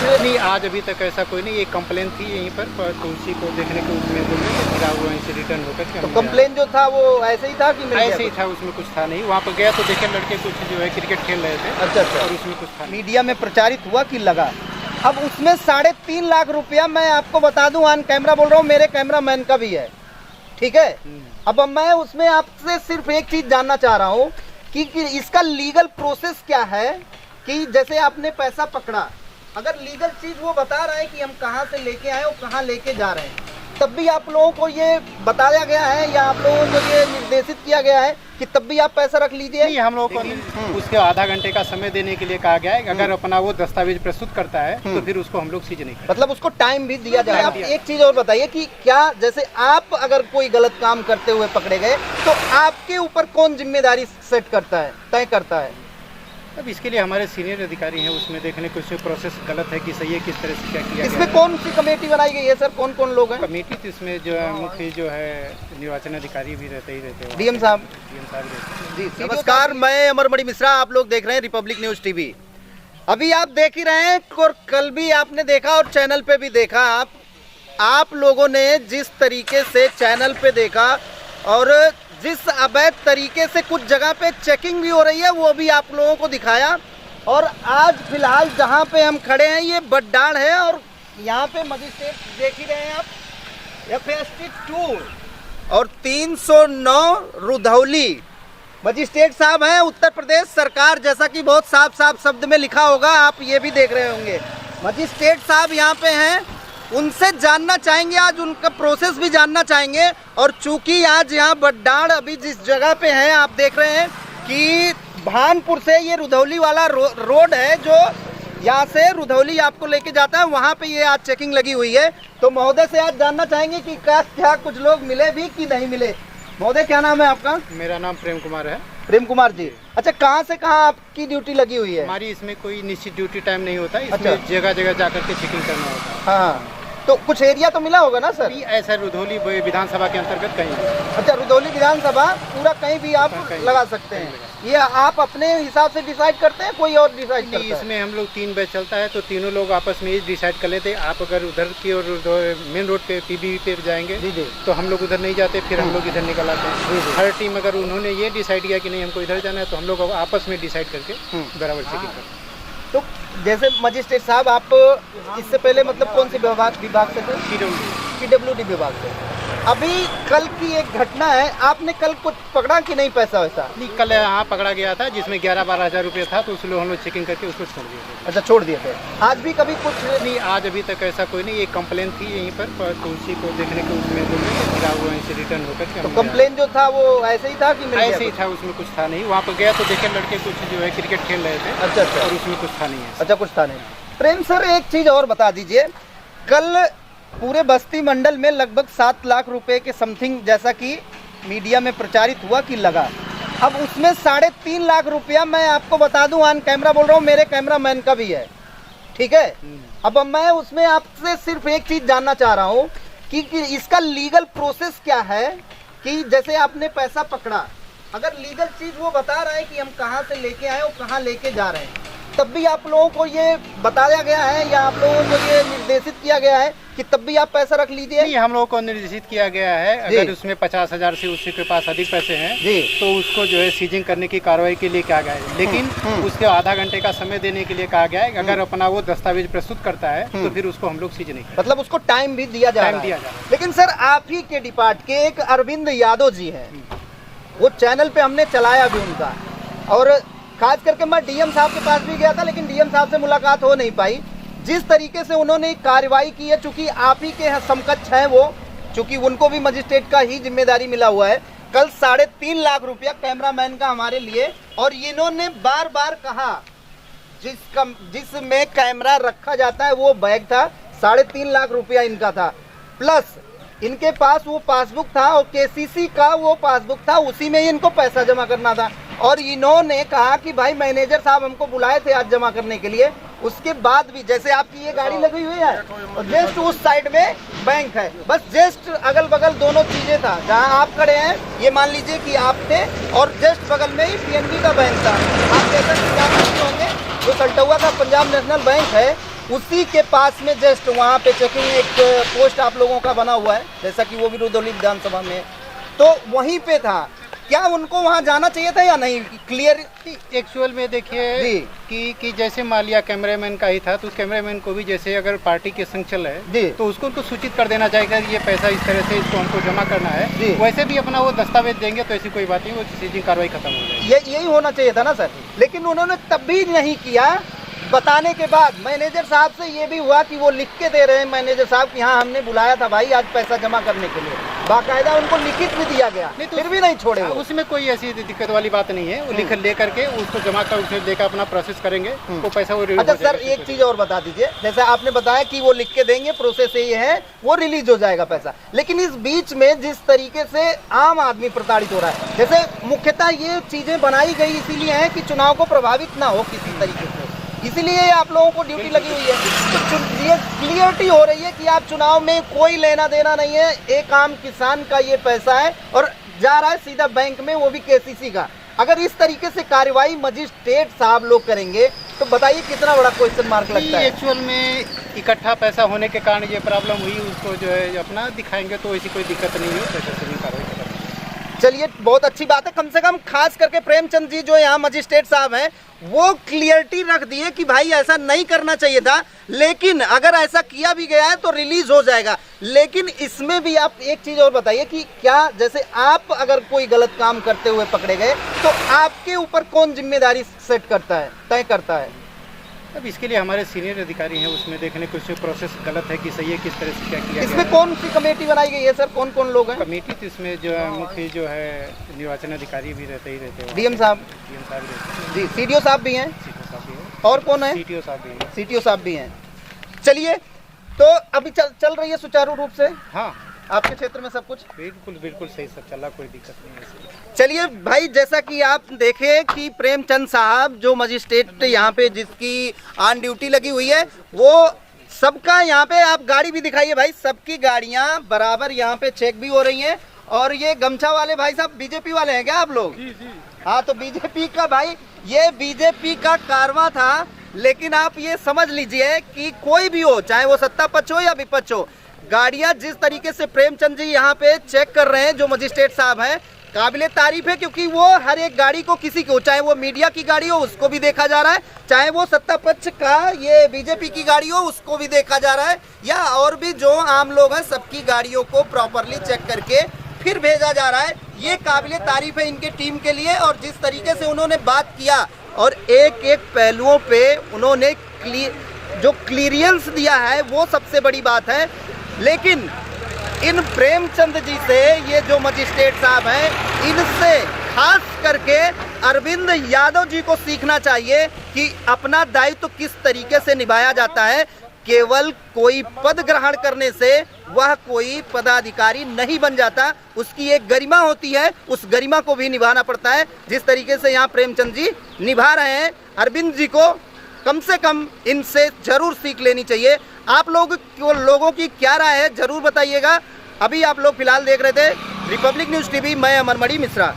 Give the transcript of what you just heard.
नहीं, आज अभी तक ऐसा कोई नहीं। ये कंप्लेन थी यहीं पर, तो उसी को देखने के उसमें बोल रहे थे, फिर वो वहीं से रिटर्न होकर। तो कंप्लेन जो था वो ऐसे ही था कि मिल गया? ऐसे ही था, उसमें कुछ था नहीं। वहाँ पर गया तो देखे लड़के कुछ जो है क्रिकेट खेल रहे थे। अच्छा अच्छा। और उसमें कुछ था नहीं। मीडिया में प्रचारित हुआ कि लगा। अब उसमें 3.5 लाख रुपया, मैं आपको बता दूं, ऑन कैमरा बोल रहा हूँ, मेरे कैमरामैन का भी है, ठीक है। अब मैं उसमें आपसे सिर्फ एक चीज जानना चाह रहा हूँ कि इसका लीगल प्रोसेस क्या है, कि जैसे आपने पैसा पकड़ा, अगर लीगल चीज वो बता रहा है कि हम कहाँ से लेके आए और कहाँ लेके जा रहे हैं, तब भी आप लोगों को ये बताया गया है या आप लोगों को ये निर्देशित किया गया है कि तब भी आप पैसा रख लीजिए? नहीं, हम लोगों को उसके आधा घंटे का समय देने के लिए कहा गया है। अगर अपना वो दस्तावेज प्रस्तुत करता है तो फिर उसको हम लोग सीज नहीं करेंगे। मतलब उसको टाइम भी दिया जाए। आप एक चीज और बताइए कि क्या, जैसे आप अगर कोई गलत काम करते हुए पकड़े गए तो आपके ऊपर कौन जिम्मेदारी सेट करता है, तय करता है? अब इसके लिए हमारे सीनियर अधिकारी हैं, उसमें देखने को उसमें प्रोसेस गलत है कि सही है, किस तरह से क्या किया इसमें कौन सी कमेटी बनाई गई है सर? कौन कौन लोग हैं कमेटी? तो इसमें जो है मुख्य जो है निर्वाचन अधिकारी भी रहते हैं, डीएम साहब। जी। नमस्कार, मैं अमरमणि मिश्रा, आप लोग देख रहे हैं रिपब्लिक न्यूज टीवी। अभी आप देख ही रहे हैं और कल भी आपने देखा और चैनल पे भी देखा। आप लोगों ने जिस तरीके से चैनल पे देखा और जिस अवैध तरीके से कुछ जगह पे चेकिंग भी हो रही है वो भी आप लोगों को दिखाया। और आज फिलहाल जहां पे हम खड़े हैं ये बड्डाण है और यहाँ पे मजिस्ट्रेट देख ही रहे हैं आप, FST 2 और 309 रुधौली मजिस्ट्रेट साहब हैं, उत्तर प्रदेश सरकार, जैसा कि बहुत साफ साफ शब्द में लिखा होगा, आप ये भी देख रहे होंगे। मजिस्ट्रेट साहब यहाँ पे हैं, उनसे जानना चाहेंगे, आज उनका प्रोसेस भी जानना चाहेंगे। और चूंकि आज यहाँ बड्डाण अभी जिस जगह पे है आप देख रहे हैं कि भानपुर से ये रुधौली वाला रोड है जो यहाँ से रुधौली आपको लेके जाता है, वहाँ पे ये आज चेकिंग लगी हुई है। तो महोदय से आज जानना चाहेंगे कि क्या कुछ लोग मिले भी कि नहीं मिले। महोदय क्या नाम है आपका? मेरा नाम प्रेम कुमार है। प्रेम कुमार जी, अच्छा, कहाँ से कहाँ आपकी ड्यूटी लगी हुई है? हमारी इसमें कोई निश्चित ड्यूटी टाइम नहीं होता, इसमें जगह जगह जाकर के चेकिंग करना होता है। हाँ, तो कुछ एरिया तो मिला होगा ना सर? ऐसा रुधौली विधानसभा के अंतर्गत कहीं भी। अच्छा, रुधौली विधानसभा पूरा कहीं भी आप लगा सकते हैं। ये आप अपने हिसाब से डिसाइड करते हैं, कोई और डिसाइड करता है? इसमें हम लोग 3 बैच चलता है तो तीनों लोग आपस में ये डिसाइड कर लेते हैं। आप अगर उधर की और मेन रोड पे PBB पे जाएंगे तो हम लोग उधर नहीं जाते, फिर हम लोग इधर निकल आते हैं। हर टीम अगर उन्होंने ये डिसाइड किया कि नहीं हमको इधर जाना है तो हम लोग आपस में डिसाइड करके बराबर चेकिंग करते हैं। तो जैसे मजिस्ट्रेट साहब, आप इससे पहले मतलब कौन से विभाग से थे? PWD विभाग से। अभी कल की एक घटना है, आपने कल कुछ पकड़ा कि नहीं पैसा वैसा? नहीं, कल यहाँ पकड़ा गया था जिसमें 11-12 हज़ार रुपये था, तो उसलिए हम लोग चेकिंग करके उसको छोड़ दिए थे। अच्छा, छोड़ दिए थे। आज भी कभी कुछ नहीं, आज अभी तक ऐसा कोई नहीं। ये कंप्लेन थी यहीं पर, तो उसी को देखने के उसमें बोल रहे थे, फिर वो वहीं से रिटर्न होकर। तो कंप्लेन जो था वो ऐसे ही था कि ऐसे ही था, उसमें कुछ था नहीं। वहाँ पर गया तो देखे लड़के कुछ जो है क्रिकेट खेल रहे थे। अच्छा अच्छा। और उसमें कुछ था नहीं है। अच्छा, कुछ था नहीं। प्रेम सर, एक चीज और बता दीजिए, कल पूरे बस्ती मंडल में लगभग 7 लाख रुपए के समथिंग, जैसा कि मीडिया में प्रचारित हुआ कि लगा। अब उसमें 3.5 लाख रुपया, मैं आपको बता दूं, ऑन कैमरा बोल रहा हूँ, मेरे कैमरामैन का भी है, ठीक है। अब मैं उसमें आपसे सिर्फ एक चीज जानना चाह रहा हूँ कि इसका लीगल प्रोसेस क्या है, कि जैसे आपने पैसा पकड़ा, अगर लीगल चीज वो बता रहा है कि हम कहाँ से लेके आए और कहाँ लेके जा रहे हैं, तब भी आप लोगों को ये बताया गया है या आप लोगों को ये निर्देशित किया गया है कि तब भी आप पैसा रख लीजिए? नहीं, हम लोगों को निर्देशित किया गया है, अगर उसमें 50,000 से उसके के पास अधिक पैसे हैं तो उसको जो है सीजिंग करने की कार्रवाई के लिए कहा गया है। लेकिन उसके आधा घंटे का समय देने के लिए कहा गया है। अगर अपना वो दस्तावेज प्रस्तुत करता है तो फिर उसको हम लोग सीज नहीं करेंगे। मतलब उसको टाइम भी दिया जा रहा है। लेकिन सर, आप ही के डिपार्ट के एक अरविंद यादव जी हैं, वो चैनल पे हमने चलाया भी उनका, और खास करके मैं डीएम साहब के पास भी गया था, लेकिन डीएम साहब से मुलाकात हो नहीं पाई। जिस तरीके से उन्होंने कार्रवाई की है, चूंकि आप ही के समकक्ष हैं वो, चूंकि उनको भी मजिस्ट्रेट का ही जिम्मेदारी मिला हुआ है। कल 3.5 लाख रुपया कैमरामैन का हमारे लिए, और इन्होंने बार बार कहा जिसमें कैमरा रखा जाता है वो बैग था, 3.5 लाख रुपया इनका था, प्लस इनके पास वो पासबुक था और KCC का वो पासबुक था, उसी में ही इनको पैसा जमा करना था। और इन्होंने कहा कि भाई मैनेजर साहब हमको बुलाए थे आज जमा करने के लिए। उसके बाद भी, जैसे आपकी ये गाड़ी लगी हुई है और जस्ट उस साइड में बैंक है, बस जस्ट अगल बगल दोनों चीजें था। जहां आप खड़े हैं ये मान लीजिए कि आप थे, और जस्ट बगल में ही PNB का बैंक था। आप जैसा कि जानते होंगे, जो सल्टुआ का पंजाब नेशनल बैंक है, उसी के पास में जस्ट वहाँ पे चेकिंग एक पोस्ट आप लोगों का बना हुआ है, जैसा कि वो भी रुदौली विधानसभा में है, तो वहीं पे था। क्या उनको वहाँ जाना चाहिए था या नहीं? क्लियर एक्चुअल में देखिए कि जैसे मान लिया कैमरामैन का ही था, तो उस कैमरामैन को भी जैसे अगर पार्टी के संग चल है तो उसको उनको सूचित कर देना चाहिए कि ये पैसा इस तरह से इसको हमको जमा करना है। वैसे भी अपना वो दस्तावेज देंगे तो ऐसी कोई बात नहीं, वो सीधी कार्रवाई खत्म हो जाएगी। यही होना चाहिए था ना सर, लेकिन उन्होंने तब भी नहीं किया। बताने के बाद मैनेजर साहब से ये भी हुआ कि वो लिख के दे रहे हैं मैनेजर साहब कि हाँ हमने बुलाया था भाई आज पैसा जमा करने के लिए, बाकायदा उनको लिखित भी दिया गया, तो फिर भी नहीं छोड़े। उसमें कोई ऐसी दिक्कत वाली बात नहीं है, वो लिख लेकर के उसको जमा कर उसे लेकर अपना प्रोसेस करेंगे, वो पैसा वो। अच्छा सर एक चीज और बता दीजिए, जैसे आपने बताया कि वो लिख के देंगे, प्रोसेस ये है वो रिलीज हो जाएगा पैसा, लेकिन इस बीच में जिस तरीके से आम आदमी प्रताड़ित हो रहा है, जैसे मुख्यतः ये चीजें बनाई गई इसीलिए है कि चुनाव को प्रभावित ना हो किसी तरीके से, इसीलिए आप लोगों को ड्यूटी लगी हुई है। तो ये क्लियरिटी हो रही है कि आप चुनाव में कोई लेना देना नहीं है, एक आम किसान का ये पैसा है और जा रहा है सीधा बैंक में, वो भी केसीसी का। अगर इस तरीके से कार्रवाई मजिस्ट्रेट साहब लोग करेंगे तो बताइए कितना बड़ा क्वेश्चन मार्क लगता है। एक्चुअल में इकट्ठा पैसा होने के कारण ये प्रॉब्लम हुई, उसको जो है अपना दिखाएंगे तो ऐसी कोई दिक्कत नहीं है, पैसा से भी कार्रवाई करेंगे। चलिए बहुत अच्छी बात है, कम से कम खास करके प्रेमचंद जी जो यहाँ मजिस्ट्रेट साहब हैं वो क्लियरिटी रख दिए कि भाई ऐसा नहीं करना चाहिए था, लेकिन अगर ऐसा किया भी गया है तो रिलीज हो जाएगा। लेकिन इसमें भी आप एक चीज और बताइए कि क्या जैसे आप अगर कोई गलत काम करते हुए पकड़े गए तो आपके ऊपर कौन जिम्मेदारी सेट करता है, तय करता है? अब इसके लिए हमारे सीनियर अधिकारी हैं, उसमें देखने कुछ प्रोसेस गलत है कि सही है, किस तरह से क्या किया इसमें कौन सी कमेटी बनाई गई है सर, कौन कौन लोग हैं? कमेटी तो इसमें जो है मुख्य जो है निर्वाचन अधिकारी भी रहते हैं, डीएम साहब जी, सीडीओ साहब भी हैं, और कौन है? सीटीओ साहब भी हैं। सीटीओ साहब भी हैं। चलिए तो अभी चल रही है सुचारू रूप से? हाँ, आपके क्षेत्र में सब कुछ बिल्कुल सही सब चल रहा, कोई दिक्कत नहीं है। चलिए भाई, जैसा कि आप देखें कि प्रेमचंद साहब जो मजिस्ट्रेट यहाँ पे जिसकी ऑन ड्यूटी लगी हुई है, वो सबका यहाँ पे आप गाड़ी भी दिखाइए भाई, सबकी गाड़ियाँ बराबर यहाँ पे चेक भी हो रही हैं। और ये गमछा वाले भाई साहब बीजेपी वाले हैं क्या आप लोग? जी। हाँ, तो बीजेपी का भाई, ये बीजेपी का कारवां था, लेकिन आप ये समझ लीजिए कि कोई भी हो, चाहे वो सत्ता पक्ष हो या विपक्ष हो, गाड़ियां जिस तरीके से प्रेमचंद जी यहाँ पे चेक कर रहे हैं जो मजिस्ट्रेट साहब हैं, काबिले तारीफ है, क्योंकि वो हर एक गाड़ी को किसी को, चाहे वो मीडिया की गाड़ी हो उसको भी देखा जा रहा है, चाहे वो सत्ता पक्ष का ये बीजेपी की गाड़ी हो उसको भी देखा जा रहा है, या और भी जो आम लोग हैं सबकी गाड़ियों को प्रॉपरली चेक करके फिर भेजा जा रहा है। ये काबिले तारीफ है इनके टीम के लिए। और जिस तरीके से उन्होंने बात किया और एक एक पहलुओं पे उन्होंने जो क्लियरेंस दिया है वो सबसे बड़ी बात है। लेकिन इन प्रेमचंद जी से ये जो मजिस्ट्रेट साहब हैं, इनसे खास करके अरविंद यादव जी को सीखना चाहिए कि अपना दायित्व किस तरीके से निभाया जाता है। केवल कोई पद ग्रहण करने से वह कोई पदाधिकारी नहीं बन जाता, उसकी एक गरिमा होती है, उस गरिमा को भी निभाना पड़ता है, जिस तरीके से यहाँ प्रेमचंद जी निभा रहे हैं। अरविंद जी को कम से कम इनसे जरूर सीख लेनी चाहिए। आप लोगों की क्या राय है जरूर बताइएगा। अभी आप लोग फिलहाल देख रहे थे रिपब्लिक न्यूज़ टीवी, मैं अमरमणि मिश्रा।